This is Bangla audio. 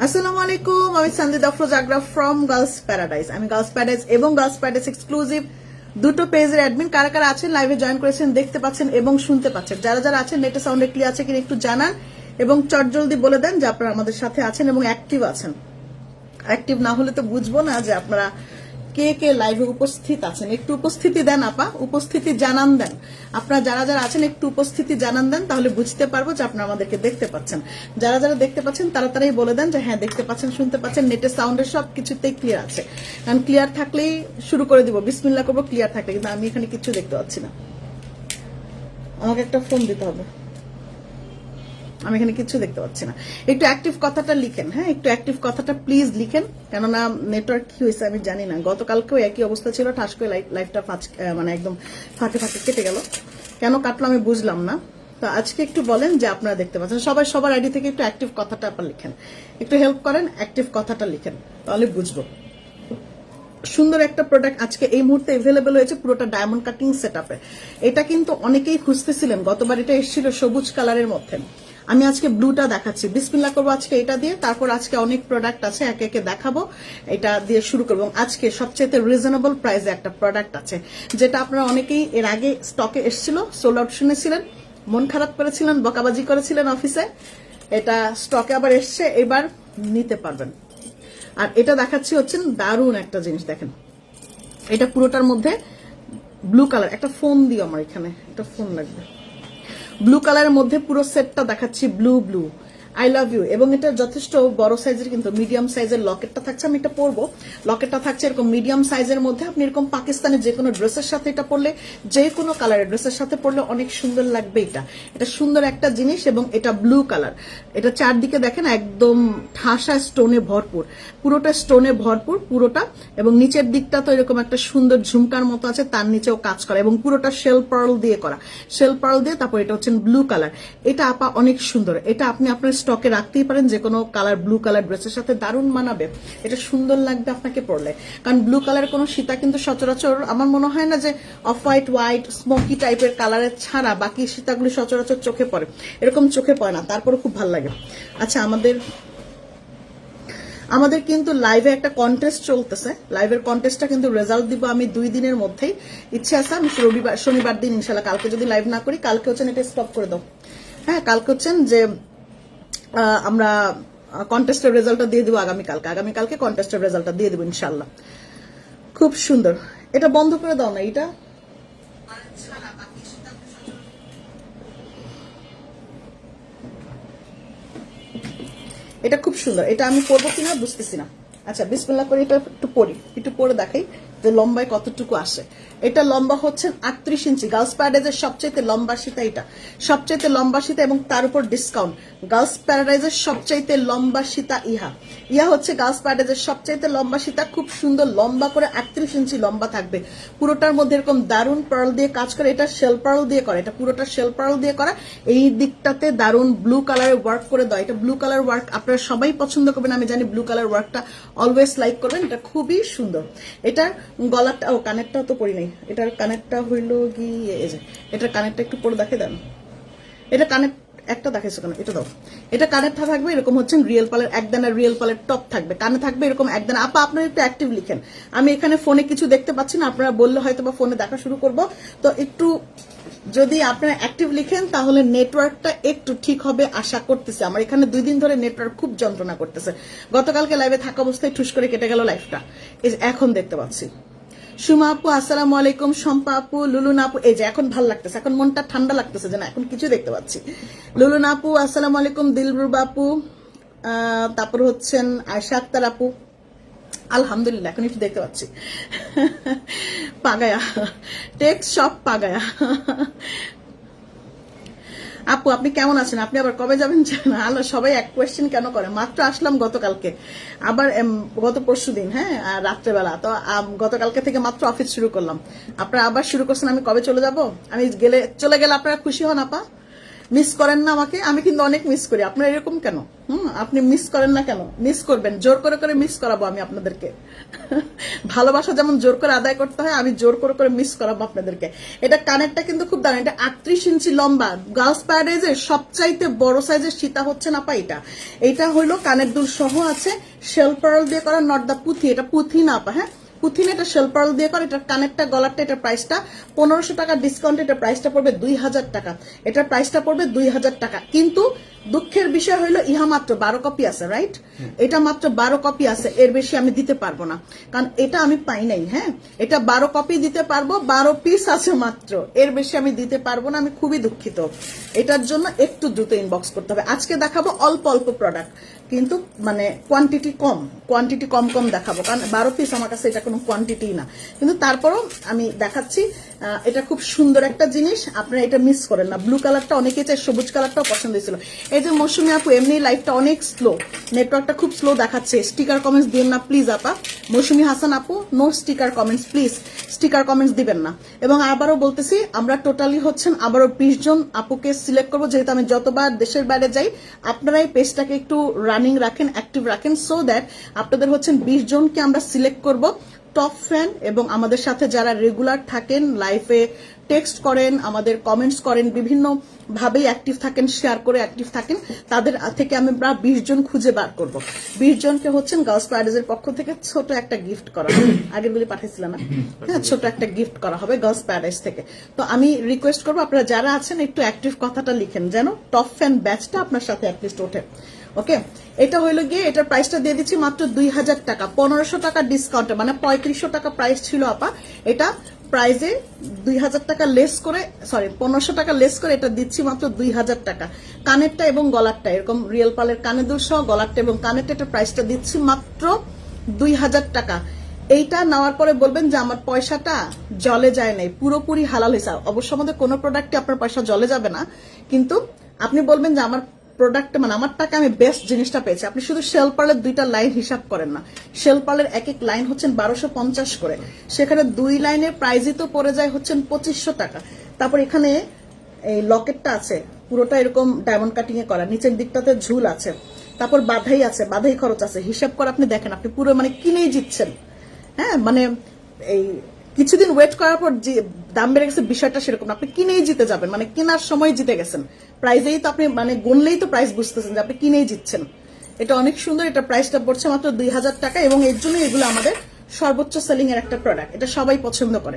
আসসালামু আলাইকুম, আমি সন্দিদা আফরোজ ফ্রম গার্লস প্যারাডাইস। আমি গার্লস প্যারাডাইস এবং গার্লস প্যারাডাইস এক্সক্লুসিভ দুটো পেজের অ্যাডমিন। কারা কারা আছেন লাইভে জয়েন করেছেন, দেখতে পাচ্ছেন এবং শুনতে পাচ্ছেন। যারা যারা আছেন নেটে সাউন্ডে ক্লিয়ার আছে কিনা একটু জানান এবং চটজলদি বলে দেন যে আপনারা আমাদের সাথে আছেন এবং অ্যাক্টিভ আছেন। অ্যাক্টিভ না হলে তো বুঝবো না যে আপনারা কে কে লাইভে উপস্থিত আছেন। একটু উপস্থিতি দেন আপা, উপস্থিতি জানান দেন। আপনারা যারা যারা আছেন একটু উপস্থিতি জানান দেন, তাহলে বুঝতে পারবো যে আপনারা আমাদেরকে দেখতে পাচ্ছেন। যারা যারা দেখতে পাচ্ছেন তাড়াতাড়ি বলে দেন যে হ্যাঁ দেখতে পাচ্ছেন, শুনতে পাচ্ছেন। নেটের সাউন্ডের সব কিছুতেই ক্লিয়ার আছে, কারণ ক্লিয়ার থাকলেই শুরু করে দিব, বিসমিল্লাহ করবো ক্লিয়ার থাকলে। কিন্তু আমি এখানে কিছু দেখতে পাচ্ছি না, আমাকে একটা ফোন দিতে হবে। আমি এখানে কিছু দেখতে পাচ্ছি না। একটু অ্যাক্টিভ কথাটা লিখেন, হ্যাঁ একটু অ্যাক্টিভ কথাটা প্লিজ লিখেন, কেননা নেটওয়ার্ক কি হয়েছে আমি জানি না। গতকালকেও একই অবস্থা ছিল, ঠাস করে লাইফটা মানে একদম ফাঁকে ফাঁকে কেটে গেল। কেন কাটলো আমি বুঝলাম না। তো আজকে একটু বলেন যে আপনারা দেখতে পাচ্ছেন। সবাই সবার আইডি থেকে একটু অ্যাক্টিভ কথাটা আপনারা লিখেন, একটু হেল্প করেন, অ্যাক্টিভ কথাটা লিখেন, তাহলে বুঝবো। সুন্দর একটা প্রোডাক্ট আজকে এই মুহূর্তে এভেলেবেল হয়েছে, পুরোটা ডায়মন্ড কাটিং সেটআপে। এটা কিন্তু অনেকেই খুঁজতেছিলেন, গতবার এটা এসেছিল সবুজ কালারের মধ্যে। আমি আজকে ব্লুটা দেখাচ্ছি, বিসমিল্লাহ করবো আজকে এটা দিয়ে। তারপর আজকে অনেক প্রোডাক্ট আছে, একে একে দেখাবো। এটা দিয়ে শুরু করবো। আজকে সবচেয়ে রিজনেবল প্রাইসে একটা প্রোডাক্ট আছে, যেটা আপনারা অনেকেই এর আগে স্টকে এসেছিল, সোল্ড আউট শুনেছিলেন, মন খারাপ করেছিলেন, বকাবাজি করেছিলেন অফিসে। এটা স্টকে আবার এসছে, এবার নিতে পারবেন। আর এটা দেখাচ্ছি হচ্ছেন দারুণ একটা জিনিস, দেখেন এটা পুরোটার মধ্যে ব্লু কালার। একটা ফোন দিও, আমার এখানে একটা ফোন লাগবে। ব্লু কালারের মধ্যে পুরো সেটটা দেখাচ্ছি, blue blue I love you. এবং এটা যথেষ্ট বড় সাইজের, কিন্তু মিডিয়াম সাইজের লকেটটা থাকছে। আমি এটা পরবো, লকেটটা থাকছে এরকম মিডিয়াম সাইজের মধ্যে। আপনি এরকম পাকিস্তানের যে কোনো ড্রেসের সাথে এটা পরলে, যে কোনো কালারের ড্রেসের সাথে পরলে অনেক সুন্দর লাগবে। এটা সুন্দর একটা জিনিস, এবং এটা ব্লু কালার। এটা চারদিকে দেখেন একদম ঠাসা স্টোনে ভরপুর, পুরোটা স্টোনে ভরপুর পুরোটা। এবং নিচের দিকটা তো এরকম একটা সুন্দর ঝুমকার মতো আছে, তার নিচেও কাজ করা, এবং পুরোটা শেল পার্ল দিয়ে করা, শেল পার্ল দিয়ে। তারপর এটা হচ্ছে ব্লু কালার। এটা আপা অনেক সুন্দর, এটা আপনি আপনার স্টকে রাখতেই পারেন, যে কোনো কালার ব্লু কালার ড্রেসের সাথে দারুণ মানাবে। এটা সুন্দর লাগবে আপনাকে পরলে, কারণ ব্লু কালার কোনো সীতা কিন্তু সচরাচর আমার মনে হয় না যে অফ হোয়াইট হোয়াইট স্মোকি টাইপের কালারের ছাড়া বাকি সীতাগুলি সচরাচর চোখে পড়ে, এরকম চোখে পড়ে না। তারপরে খুব ভালো লাগে। আচ্ছা, আমাদের কিন্তু লাইভে একটা কন্টেস্ট চলতেছে। লাইভের কন্টেস্টটা কিন্তু রেজাল্ট দিব আমি 2 দিনের মধ্যেই। ইচ্ছে আছে আমি শনিবার দিন ইনশাল্লাহ, কালকে যদি লাইভ না করি, কালকে হচ্ছেন এটা স্টপ করে দাও, হ্যাঁ কালকে হচ্ছেন যে আমরা কন্টেস্টের রেজাল্টটা দিয়ে দিব আগামীকালকে কন্টেস্টের রেজাল্টটা দিয়ে দিব ইনশাল্লাহ। খুব সুন্দর। এটা বন্ধ করে দাও না, এটা খুব সুন্দর। এটা আমি পরবো কিনা বুঝতেছি না। আচ্ছা বিসমিল্লাহ করে এটা একটু পরে দেখাই যে লম্বায় কতটুকু আসে। এটা লম্বা হচ্ছে 38 ইঞ্চি। গার্লস প্যারাডাইজের সবচাইতে লম্বা সীতা, এটা সবচাইতে লম্বা সীতা, এবং তার উপর ডিসকাউন্ট। গার্লস প্যারাডাইজের সবচাইতে লম্বা সীতা ইহা হচ্ছে গার্লস প্যারাডাইজের সবচাইতে লম্বা সীতা। খুব সুন্দর লম্বা করে 38 ইঞ্চি লম্বা থাকবে। পুরোটার মধ্যে এরকম দারুণ পার্ল দিয়ে কাজ করে, এটা শেল পার্ল দিয়ে করা, এটা পুরোটা শেল পার্ল দিয়ে করা। এই দিকটাতে দারুণ ব্লু কালারের ওয়ার্ক করে দেয়। এটা ব্লু কালার ওয়ার্ক আপনারা সবাই পছন্দ করবেন, আমি জানি ব্লু কালার ওয়ার্কটা অলওয়েজ লাইক করবেন। এটা খুবই সুন্দর। এটার গলাটা, ও কানেরটাও তো পরি নাই। এটার কানেরটা হইল গিয়ে এই যে, এটার কানেরটা একটু পরে দেখে দেন। এটা কানের একটা দেখাইছো কেন, এটা দাও। এটা কানেরটা থাকবে এরকম হচ্ছে রিয়েল পালের, একদানা রিয়েল পালের টপ থাকবে, কানে থাকবে এরকম একদানা। আপা আপনারা একটু অ্যাক্টিভ লিখেন, আমি এখানে ফোনে কিছু দেখতে পাচ্ছি না, আপনারা বললে হয়তো বা ফোনে দেখা শুরু করব। তো একটু যদি আপনারা অ্যাক্টিভ লিখেন তাহলে নেটওয়ার্কটা একটু ঠিক হবে আশা করতেছে। আমার এখানে 2 দিন ধরে নেটওয়ার্ক খুব যন্ত্রণা করতেছে। গতকালকে লাইভে থাকা অবস্থায় ঠুস করে কেটে গেল লাইভটা, এখন দেখতে পাচ্ছি। সুমা আপু আসসালামু আলাইকুম, শম্পা আপু, লুলুনা আপু, এই যে এখন ভালো লাগতেছে, এখন মনটা ঠান্ডা লাগতেছে যে না এখন কিছু দেখতে পাচ্ছি। লুলুনা আপু আসসালামু আলাইকুম, দিলরুবা আপু, তারপর হচ্ছেন আয়শা আক্তার আপু, আলহামদুলিল্লাহ এখন একটু দেখতে পাচ্ছি। পাগায়া টেক্স সব পাগায়া। আপু আপনি কেমন আছেন? আপনি আবার কবে যাবেন? আল্লাহ, সবাই এক কোয়েশ্চেন কেন করে? মাত্র আসলাম গতকালকে, আবার গত পরশু দিন, হ্যাঁ রাত্রেবেলা। তো গতকালকে থেকে মাত্র অফিস শুরু করলাম, আপনারা আবার শুরু করছেন। আমি কবে চলে যাব? আমি চলে গেলে আপনারা খুশি হন আপা? মিস করেন না আমাকে? আমি কিন্তু অনেক মিস করি। আপনারা এরকম কেন? আপনি মিস করেন না কেন? মিস করবেন, জোর করে করে মিস করাবো আমি আপনাদেরকে। ভালোবাসা যেমন জোর করে আদায় করতে হয়, আমি জোর করে করে মিস করাবো আপনাদেরকে। এটা কানেরটা কিন্তু খুব দারুণ, এটা 38 ইঞ্চি লম্বা, গার্লস প্যারাডাইজের সবচাইতে বড় সাইজের সীতা হচ্ছে না পা। এটা হইলো কানের দুল সহ আছে, শেল পার্ল দিয়ে করা, নট দা পুঁথি, এটা পুঁথি না পা, হ্যাঁ পুঁথি না, এটা শেল পার্ল দিয়ে করা। এটা কানেরটা গলারটা, এটা প্রাইসটা 1500 টাকা ডিসকাউন্ট, এটা প্রাইসটা পড়বে 2000 টাকা, এটার প্রাইসটা পড়বে 2000 টাকা। কিন্তু দুঃখের বিষয় হইলো ইহা মাত্র 12 কপি আছে, রাইট? এটা মাত্র 12 কপি আছে, এর বেশি আমি দিতে পারবো না, কারণ এটা আমি পাই নাই। হ্যাঁ, এটা 12 কপি দিতে পারবো, 12 পিস আছে মাত্র, এর বেশি আমি দিতে পারবো না। আমি খুবই দুঃখিত, এটার জন্য একটু দ্রুত ইনবক্স করতে হবে। আজকে দেখাবো অল্প অল্প প্রোডাক্ট, কিন্তু মানে কোয়ান্টিটি কম কম দেখাবো, কারণ 12 পিস আমার কাছে এটা কোনো কোয়ান্টিটি না। কিন্তু তারপরও আমি দেখাচ্ছি, এটা খুব সুন্দর একটা জিনিস, আপনারা এটা মিস করেন না। ব্লু কালারটা অনেকে চাই, সবুজ কালারটাও পছন্দ হয়েছিল। এই যে মৌসুমী আপু, এমনি লাইফটা অনেক স্লো, নেটওয়ার্কটা খুব স্লো দেখাচ্ছে, স্টিকার কমেন্টস দিন না প্লিজ আপা। মৌসুমী হাসান আপু, no sticker comments please, sticker comments দিবেন না। এবং আবারও বলতেছি, আমরা টোটালি হচ্ছেন আবারও 20 জন আপুকে সিলেক্ট করবো, যেহেতু আমি যতবার দেশের বাইরে যাই, আপনারা এই পেজটাকে একটু রানিং রাখেন, অ্যাক্টিভ রাখেন, সো দ্যাট আপনাদের হচ্ছেন 20 জনকে আমরা সিলেক্ট করব টপ ফ্যান, এবং আমাদের সাথে যারা রেগুলার থাকেন, লাইফে টেক্সট করেন, আমাদের কমেন্টস করেন, বিভিন্ন ভাবেই অ্যাক্টিভ থাকেন, শেয়ার করে অ্যাক্টিভ থাকেন, তাদের থেকে আমরা 20 জন খুঁজে বার করব। 20 জনকে হচ্ছেন গার্লস প্যারাডাইজের পক্ষ থেকে ছোট একটা গিফট করা হবে। আগের বলে পাঠাইছিলাম না? হ্যাঁ, ছোট একটা গিফট করা হবে গার্লস প্যারাডাইজ থেকে। তো আমি রিকোয়েস্ট করবো, আপনারা যারা আছেন একটু অ্যাক্টিভ কথাটা লিখেন, যেন টপ ফ্যান ব্যাচটা আপনার সাথে অ্যাটলিস্ট ওঠে। ওকে, এটা হইলো গিয়ে, এটার প্রাইসটা দিয়ে দিচ্ছি মাত্র 2000 টাকা, 1500 টাকা ডিসকাউন্টে, মানে 3500 টাকা প্রাইস ছিল আপা, এটা প্রাইজে 2000 টাকা লেস করে, সরি 1500 টাকা লেস করে এটা দিচ্ছি মাত্র 2000 টাকা। কানেরটা এবং গলারটা এরকম রিয়েল পালের কানের দুল সহ, গলারটা এবং কানেরটা, এটা প্রাইসটা দিচ্ছি মাত্র 2000 টাকা। এইটা নেওয়ার পরে বলবেন যে আমার পয়সাটা জলে যায় নাই, পুরোপুরি হালাল হিসাব। অবশ্য আমাদের কোনো প্রোডাক্টে আপনার পয়সা জলে যাবে না, কিন্তু আপনি বলবেন যে আমার প্রোডাক্ট, মানে আমার টাকা আমি বেস্ট জিনিসটা পেয়েছি। আপনি শুধু শেল পার্লের 2টা লাইন হিসাব করেন না, শেল পার্লের এক এক লাইন হচ্ছেন 1250 করে, সেখানে 2 লাইনের প্রাইজই তো পড়ে যায় হচ্ছেন 2500 টাকা। তারপর এখানে এই লকেটটা আছে, পুরোটা এরকম ডায়মন্ড কাটিং এ করা, নিচের দিকটাতে ঝুল আছে, তারপর বাধাই আছে, বাধাই খরচ আছে, হিসাব করে আপনি দেখেন, আপনি পুরো মানে কিনেই জিতছেন। হ্যাঁ, মানে এই কিছুদিন ওয়েট করার পর যে দাম বেড়ে গেছে, বিষয়টা সেরকম, আপনি কিনেই জিতে যাবেন, মানে কেনার সময় জিতে গেছেন। প্রাইজেই তো আপনি মানে গুনলেই তো প্রাইস বুঝতেছেন যে আপনি কিনেই জিতছেন। এটা অনেক সুন্দর, এটা প্রাইসটা পড়ছে মাত্র 2000 টাকা, এবং এর জন্য এগুলো আমাদের সর্বোচ্চ সেলিং এর একটা প্রোডাক্ট, এটা সবাই পছন্দ করে।